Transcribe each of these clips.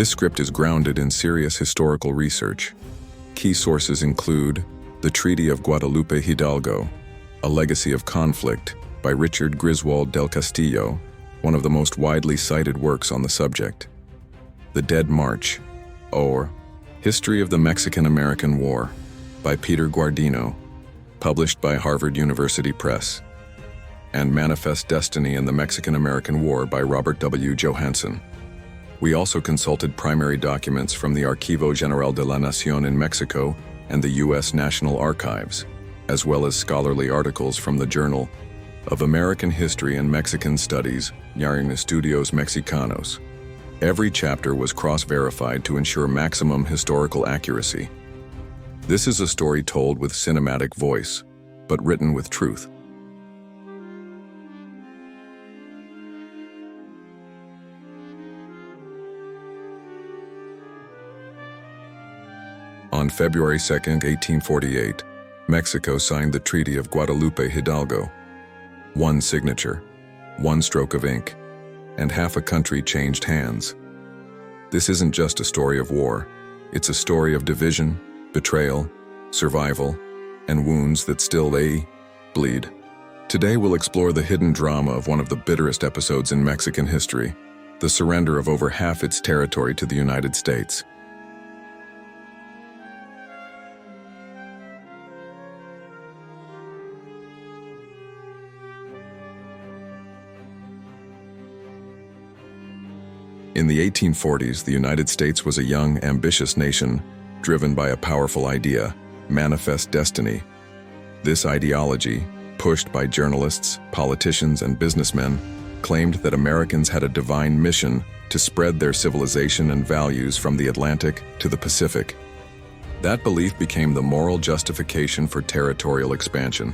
This script is grounded in serious historical research. Key sources include the Treaty of Guadalupe Hidalgo, A Legacy of Conflict by Richard Griswold del Castillo, one of the most widely cited works on the subject. The Dead March, or History of the Mexican-American War by Peter Guardino, published by Harvard University Press, and Manifest Destiny in the Mexican-American War by Robert W. Johansen. We also consulted primary documents from the Archivo General de la Nación in Mexico and the U.S. National Archives, as well as scholarly articles from the Journal of American History and Mexican Studies, en Estudios Mexicanos. Every chapter was cross-verified to ensure maximum historical accuracy. This is a story told with cinematic voice, but written with truth. On February 2, 1848, Mexico signed the Treaty of Guadalupe Hidalgo. One signature, one stroke of ink, and half a country changed hands. This isn't just a story of war, it's a story of division, betrayal, survival, and wounds that still bleed. Today we'll explore the hidden drama of one of the bitterest episodes in Mexican history, the surrender of over half its territory to the United States. In the 1840s, the United States was a young, ambitious nation driven by a powerful idea, manifest destiny. This ideology, pushed by journalists, politicians, and businessmen, claimed that Americans had a divine mission to spread their civilization and values from the Atlantic to the Pacific. That belief became the moral justification for territorial expansion,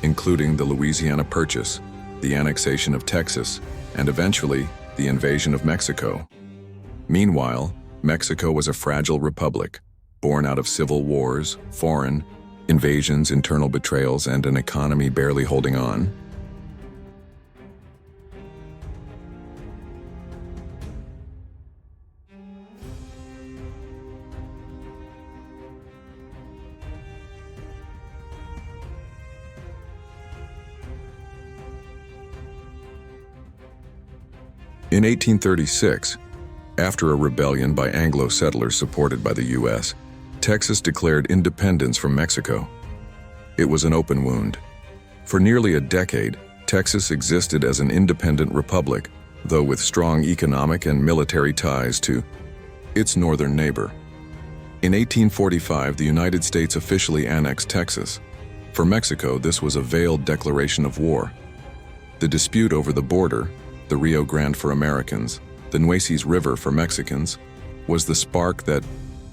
including the Louisiana Purchase, the annexation of Texas, and eventually, the invasion of Mexico. Meanwhile, Mexico was a fragile republic, born out of civil wars, foreign invasions, internal betrayals, and an economy barely holding on. In 1836, after a rebellion by Anglo settlers supported by the U.S., Texas declared independence from Mexico. It was an open wound. For nearly a decade, Texas existed as an independent republic, though with strong economic and military ties to its northern neighbor. In 1845, the United States officially annexed Texas. For Mexico, this was a veiled declaration of war. The dispute over the border, the Rio Grande for Americans, the Nueces River for Mexicans, was the spark that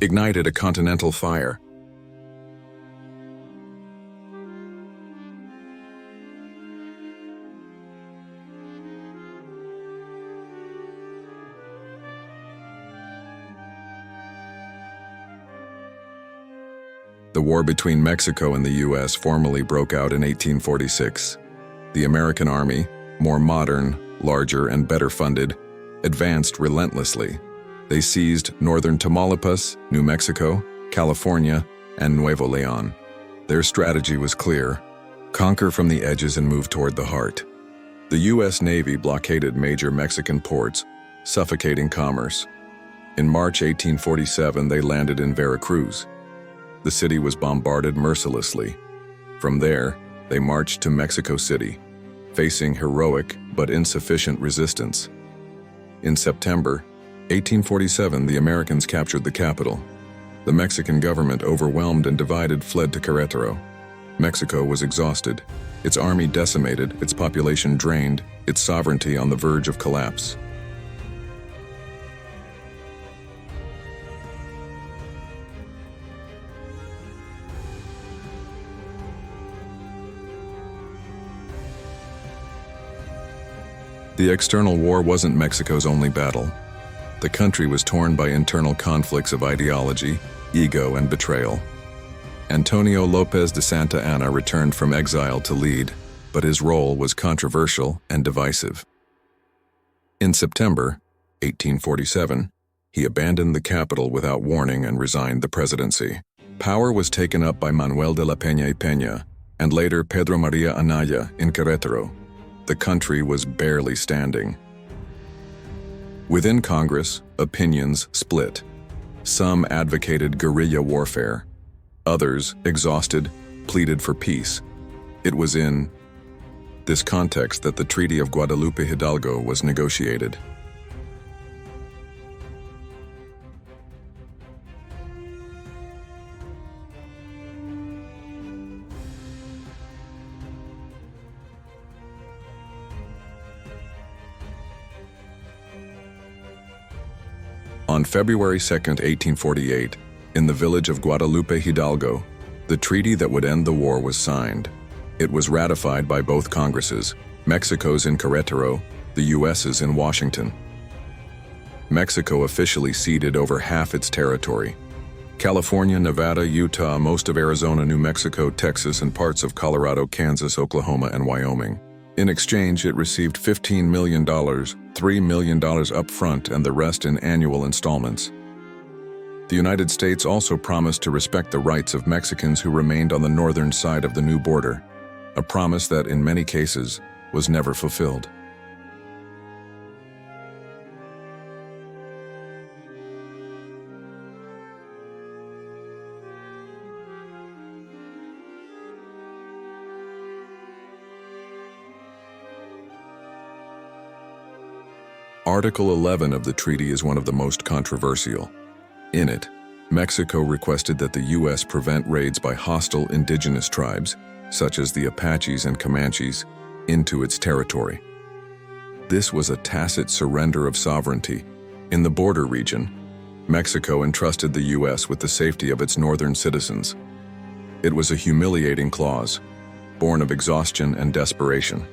ignited a continental fire. The war between Mexico and the U.S. formally broke out in 1846. The American Army, more modern, larger, and better funded, advanced relentlessly. They seized northern Tamaulipas, New Mexico, California, and Nuevo León. Their strategy was clear: conquer from the edges and move toward the heart. The U.S. Navy blockaded major Mexican ports, suffocating commerce. In March 1847, they landed in Veracruz. The city was bombarded mercilessly. From there, they marched to Mexico City, facing heroic but insufficient resistance. In September 1847, the Americans captured the capital. The Mexican government, overwhelmed and divided, fled to Querétaro. Mexico was exhausted, its army decimated, its population drained, its sovereignty on the verge of collapse. The external war wasn't Mexico's only battle. The country was torn by internal conflicts of ideology, ego, and betrayal. Antonio López de Santa Anna returned from exile to lead, but his role was controversial and divisive. In September 1847, He abandoned the capital without warning and resigned the presidency. Power was taken up by Manuel de la Peña y Peña, and later Pedro María Anaya in Querétaro. The country was barely standing. Within Congress, opinions split. Some advocated guerrilla warfare. Others, exhausted, pleaded for peace. It was in this context that the Treaty of Guadalupe Hidalgo was negotiated. On February 2, 1848, in the village of Guadalupe Hidalgo, the treaty that would end the war was signed. It was ratified by both Congresses, Mexico's in Querétaro, the U.S.'s in Washington. Mexico officially ceded over half its territory. California, Nevada, Utah, most of Arizona, New Mexico, Texas, and parts of Colorado, Kansas, Oklahoma, and Wyoming. In exchange, it received $15 million, $3 million up front and the rest in annual installments. The United States also promised to respect the rights of Mexicans who remained on the northern side of the new border, a promise that, in many cases, was never fulfilled. Article 11 of the treaty is one of the most controversial. In it, Mexico requested that the U.S. prevent raids by hostile indigenous tribes, such as the Apaches and Comanches, into its territory. This was a tacit surrender of sovereignty. In the border region, Mexico entrusted the U.S. with the safety of its northern citizens. It was a humiliating clause, born of exhaustion and desperation.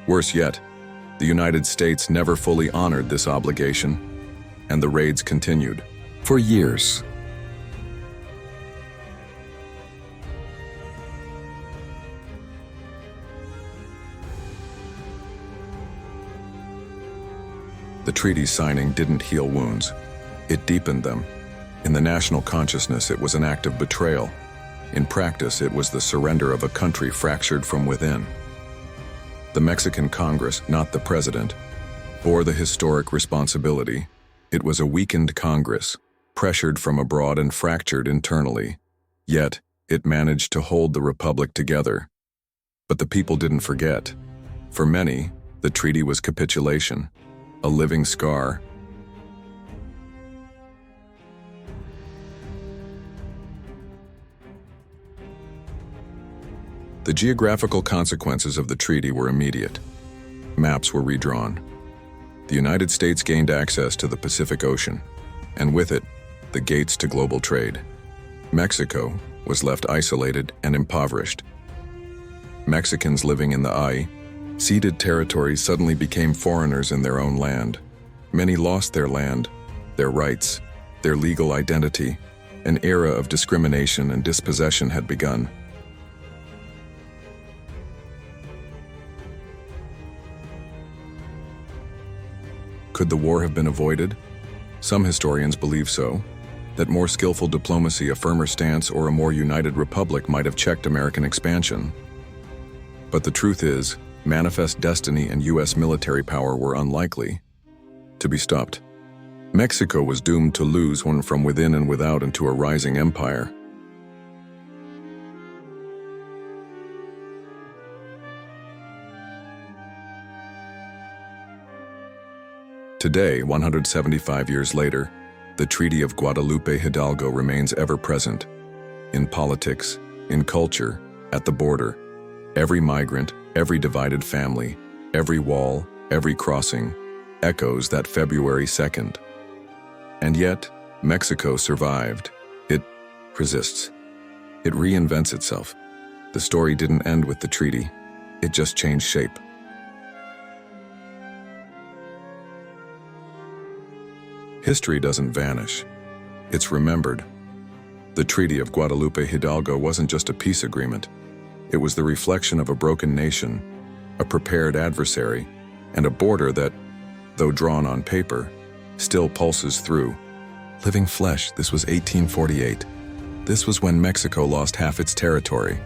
Worse yet, the United States never fully honored this obligation, and the raids continued for years. The treaty signing didn't heal wounds. It deepened them. In the national consciousness, it was an act of betrayal. In practice, it was the surrender of a country fractured from within. The Mexican Congress, not the president, bore the historic responsibility. It was a weakened Congress, pressured from abroad and fractured internally. Yet, it managed to hold the republic together. But the people didn't forget. For many, the treaty was capitulation, a living scar. The geographical consequences of the treaty were immediate. Maps were redrawn. The United States gained access to the Pacific Ocean, and with it, the gates to global trade. Mexico was left isolated and impoverished. Mexicans living in the ceded territories suddenly became foreigners in their own land. Many lost their land, their rights, their legal identity. An era of discrimination and dispossession had begun. Could the war have been avoided? Some historians believe so, that more skillful diplomacy, a firmer stance, or a more united republic might have checked American expansion. But the truth is, manifest destiny and U.S. military power were unlikely to be stopped. Mexico was doomed to lose one from within and without into a rising empire. Today, 175 years later, the Treaty of Guadalupe Hidalgo remains ever present. In politics, in culture, at the border. Every migrant, every divided family, every wall, every crossing, echoes that February 2nd. And yet, Mexico survived. It persists. It reinvents itself. The story didn't end with the treaty. It just changed shape. History doesn't vanish. It's remembered. The Treaty of Guadalupe Hidalgo wasn't just a peace agreement. It was the reflection of a broken nation, a prepared adversary, and a border that, though drawn on paper, still pulses through. Living flesh, this was 1848. This was when Mexico lost half its territory.